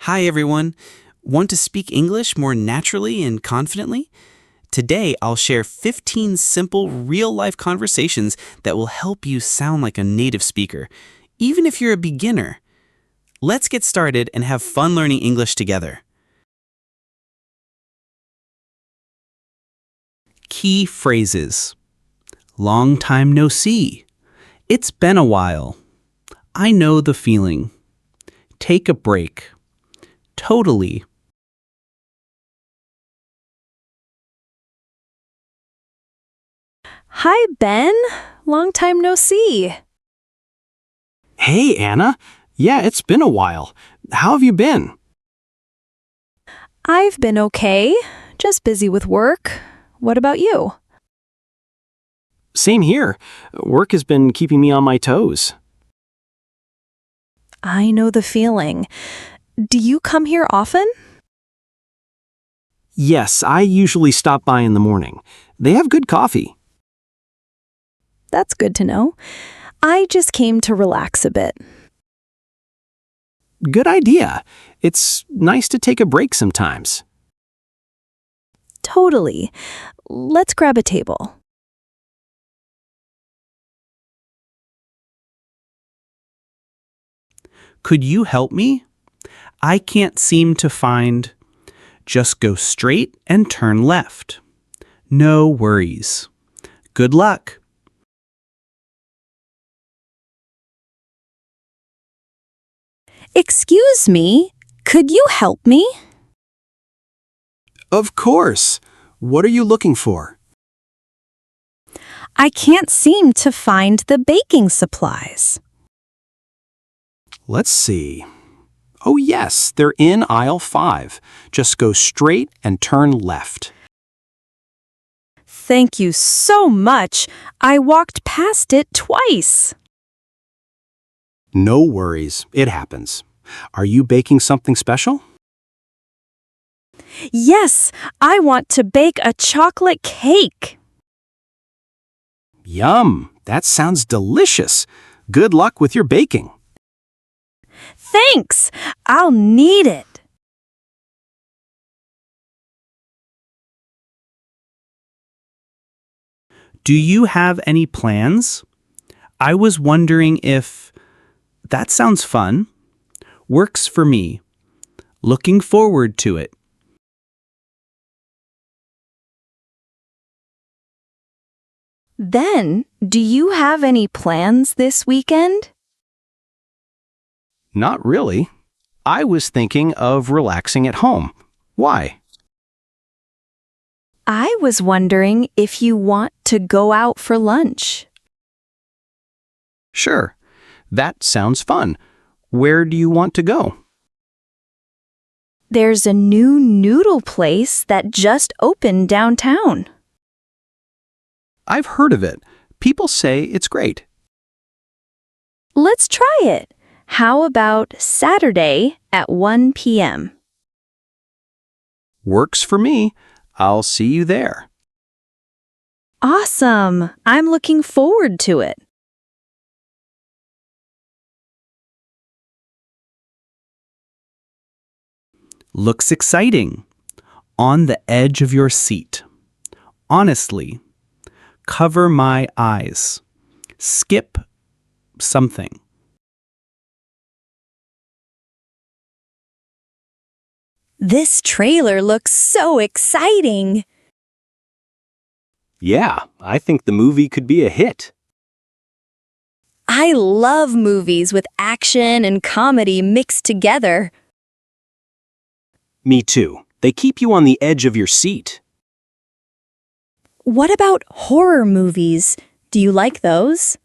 Hi, everyone. Want to speak English more naturally and confidently? Today, I'll share 15 simple, real-life conversations that will help you sound like a native speaker, even if you're a beginner. Let's get started and have fun learning English together. Key phrases. Long time no see. It's been a while. I know the feeling. Take a break. Totally. Hi, Ben. Long time no see. Hey, Anna. Yeah, it's been a while. How have you been? I've been okay. Just busy with work. What about you? Same here. Work has been keeping me on my toes. I know the feeling. Do you come here often? Yes, I usually stop by in the morning. They have good coffee. That's good to know. I just came to relax a bit. Good idea. It's nice to take a break sometimes. Totally. Let's grab a table. Could you help me? I can't seem to find. Just go straight and turn left. No worries. Good luck. Excuse me, could you help me? Of course. What are you looking for? I can't seem to find the baking supplies. Let's see. Oh, yes, they're in aisle 5. Just go straight and turn left. Thank you so much. I walked past it twice. No worries. It happens. Are you baking something special? Yes, I want to bake a chocolate cake. Yum! That sounds delicious. Good luck with your baking. Thanks! I'll need it. Do you have any plans? I was wondering if... That sounds fun. Works for me. Looking forward to it. Then, do you have any plans this weekend? Not really. I was thinking of relaxing at home. Why? I was wondering if you want to go out for lunch. Sure. That sounds fun. Where do you want to go? There's a new noodle place that just opened downtown. I've heard of it. People say it's great. Let's try it. How about Saturday at 1 p.m.? Works for me. I'll see you there. Awesome! I'm looking forward to it. Looks exciting. On the edge of your seat. Honestly. Cover my eyes. Skip something. This trailer looks so exciting. Yeah, I think the movie could be a hit. I love movies with action and comedy mixed together. Me too. They keep you on the edge of your seat. What about horror movies? Do you like those?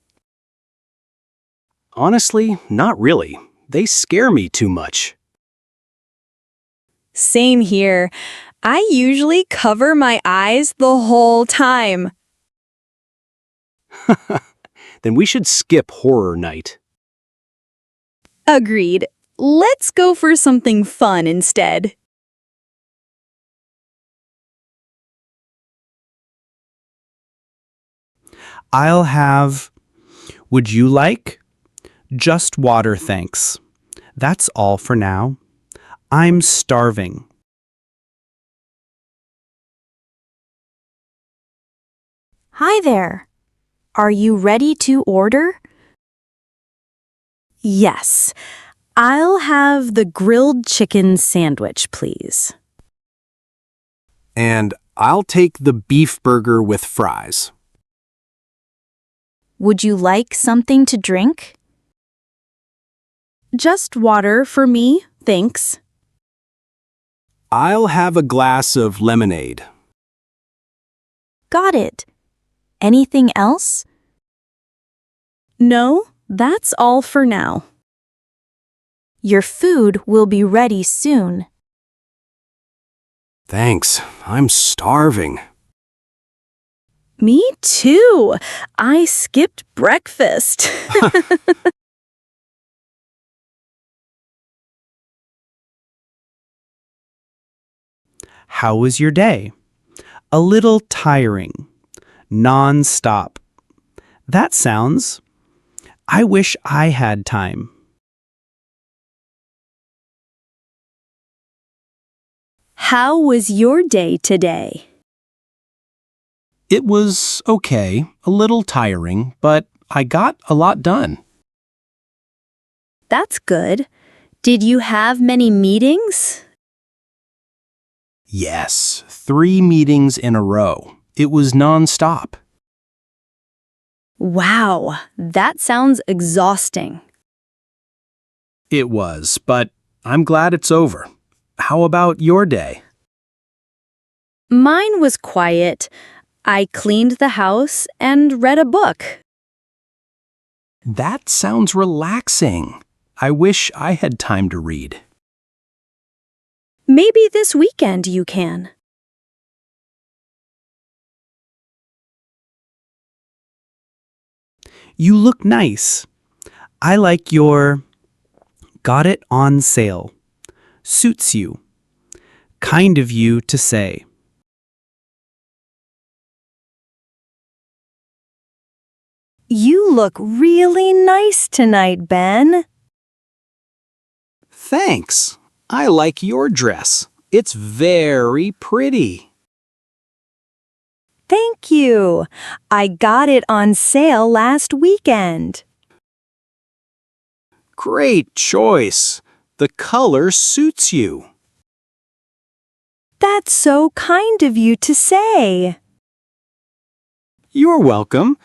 Honestly, not really. They scare me too much. Same here. I usually cover my eyes the whole time. Then we should skip horror night. Agreed. Let's go for something fun instead. I'll have... Would you like? Just water, thanks. That's all for now. I'm starving. Hi there. Are you ready to order? Yes. I'll have the grilled chicken sandwich, please. And I'll take the beef burger with fries. Would you like something to drink? Just water for me, thanks. I'll have a glass of lemonade. Got it. Anything else? No, that's all for now. Your food will be ready soon. Thanks, I'm starving. Me too. I skipped breakfast. How was your day? A little tiring. Non-stop. That sounds. I wish I had time. How was your day today? It was okay, a little tiring, but I got a lot done. That's good. Did you have many meetings? Yes, 3 meetings in a row. It was nonstop. Wow, that sounds exhausting. It was, but I'm glad it's over. How about your day? Mine was quiet. I cleaned the house and read a book. That sounds relaxing. I wish I had time to read. Maybe this weekend you can. You look nice. I like your got it on sale. Suits you. Kind of you to say. You look really nice tonight, Ben. Thanks. I like your dress. It's very pretty. Thank you. I got it on sale last weekend. Great choice. The color suits you. That's so kind of you to say. You're welcome.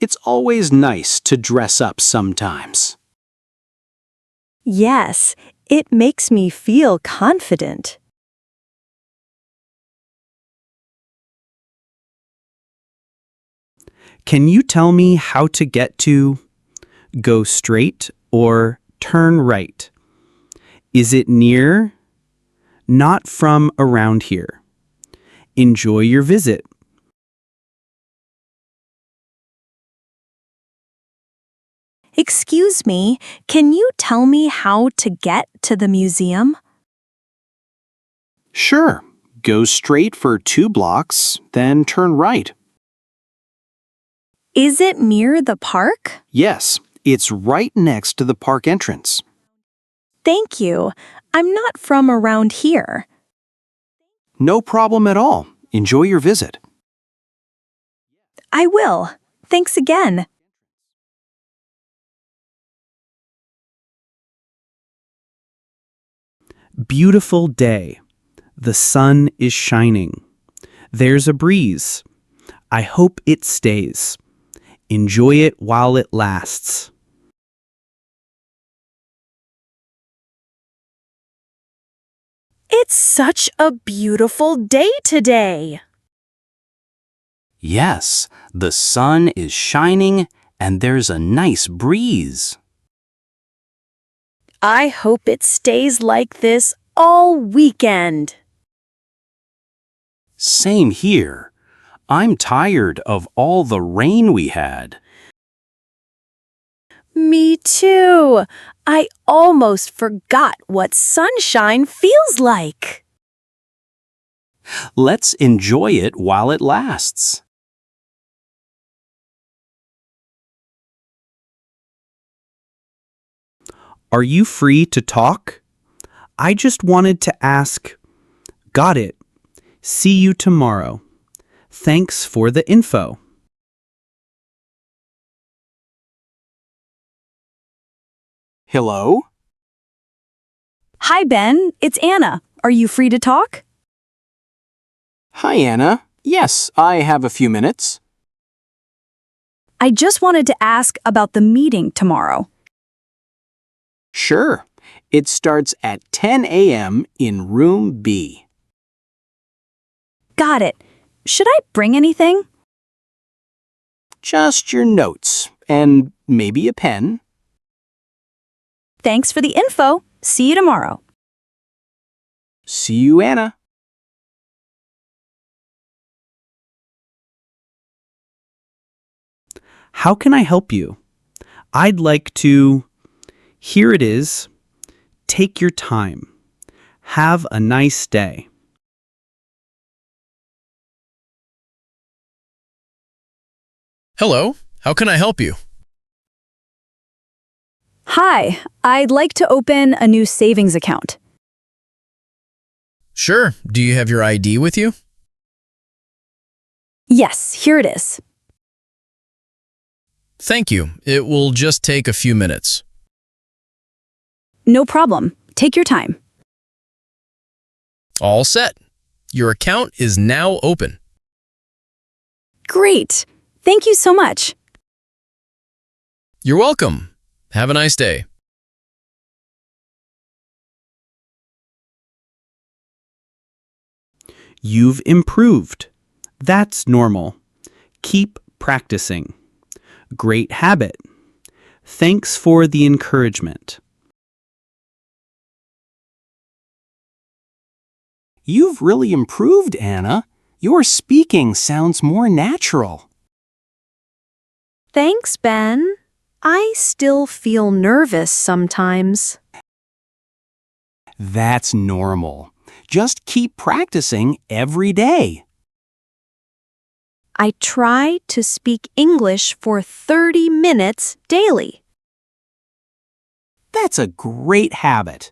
It's always nice to dress up sometimes. Yes, it makes me feel confident. Can you tell me how to get to go straight or turn right? Is it near? Not from around here. Enjoy your visit. Excuse me, can you tell me how to get to the museum? Sure. Go straight for 2 blocks, then turn right. Is it near the park? Yes, it's right next to the park entrance. Thank you. I'm not from around here. No problem at all. Enjoy your visit. I will. Thanks again. Beautiful day. The sun is shining. There's a breeze. I hope it stays. Enjoy it while it lasts. It's such a beautiful day today. Yes, the sun is shining and there's a nice breeze. I hope it stays like this all weekend. Same here. I'm tired of all the rain we had. Me too. I almost forgot what sunshine feels like. Let's enjoy it while it lasts. Are you free to talk? I just wanted to ask. Got it. See you tomorrow. Thanks for the info. Hello? Hi, Ben. It's Anna. Are you free to talk? Hi, Anna. Yes, I have a few minutes. I just wanted to ask about the meeting tomorrow. Sure. It starts at 10 a.m. in room B. Got it. Should I bring anything? Just your notes and maybe a pen. Thanks for the info. See you tomorrow. See you, Anna. How can I help you? I'd like to. Here it is. Take your time. Have a nice day. Hello, how can I help you? Hi, I'd like to open a new savings account. Sure, do you have your ID with you? Yes, here it is. Thank you, it will just take a few minutes. No problem. Take your time. All set. Your account is now open. Great. Thank you so much. You're welcome. Have a nice day. You've improved. That's normal. Keep practicing. Great habit. Thanks for the encouragement. You've really improved, Anna. Your speaking sounds more natural. Thanks, Ben. I still feel nervous sometimes. That's normal. Just keep practicing every day. I try to speak English for 30 minutes daily. That's a great habit.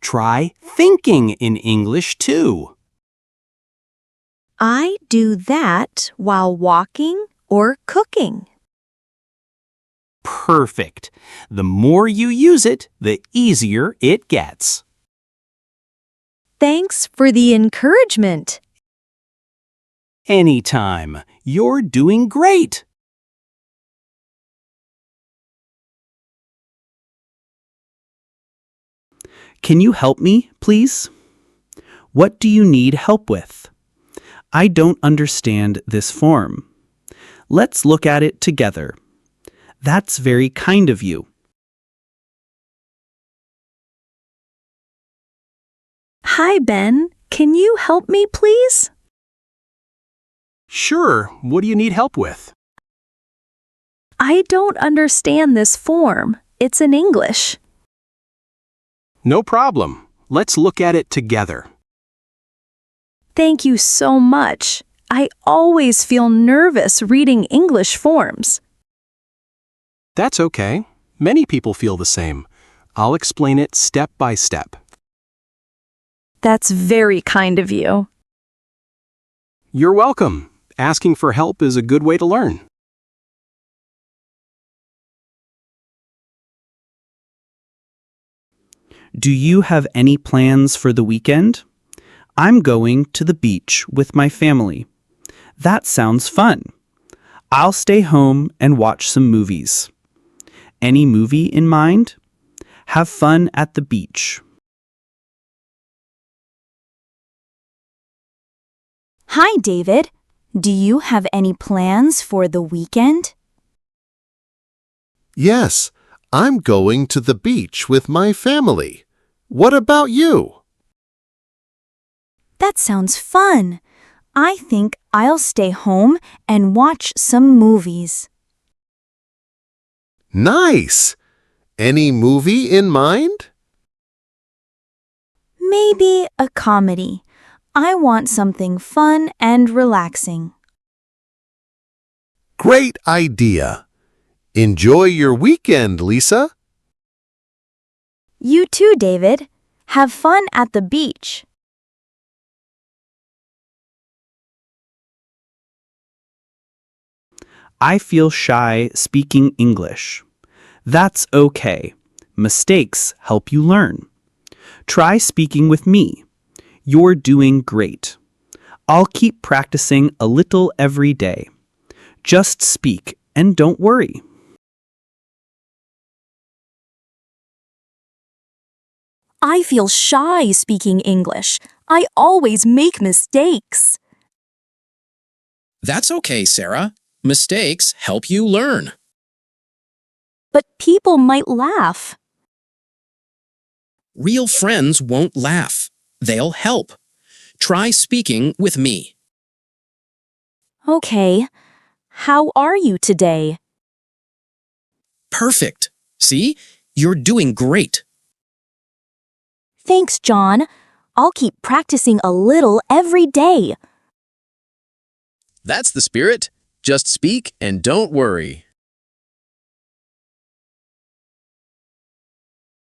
Try thinking in English too. I do that while walking or cooking. Perfect. The more you use it, the easier it gets. Thanks for the encouragement. Anytime. You're doing great. Can you help me, please? What do you need help with? I don't understand this form. Let's look at it together. That's very kind of you. Hi, Ben. Can you help me, please? Sure. What do you need help with? I don't understand this form. It's in English. No problem. Let's look at it together. Thank you so much. I always feel nervous reading English forms. That's okay. Many people feel the same. I'll explain it step by step. That's very kind of you. You're welcome. Asking for help is a good way to learn. Do you have any plans for the weekend? I'm going to the beach with my family. That sounds fun. I'll stay home and watch some movies. Any movie in mind? Have fun at the beach. Hi, David. Do you have any plans for the weekend? Yes, I'm going to the beach with my family. What about you? That sounds fun. I think I'll stay home and watch some movies. Nice! Any movie in mind? Maybe a comedy. I want something fun and relaxing. Great idea! Enjoy your weekend, Lisa. You too, David. Have fun at the beach. I feel shy speaking English. That's okay. Mistakes help you learn. Try speaking with me. You're doing great. I'll keep practicing a little every day. Just speak and don't worry. I feel shy speaking English. I always make mistakes. That's okay, Sarah. Mistakes help you learn. But people might laugh. Real friends won't laugh. They'll help. Try speaking with me. Okay. How are you today? Perfect. See? You're doing great. Thanks, John. I'll keep practicing a little every day. That's the spirit. Just speak and don't worry.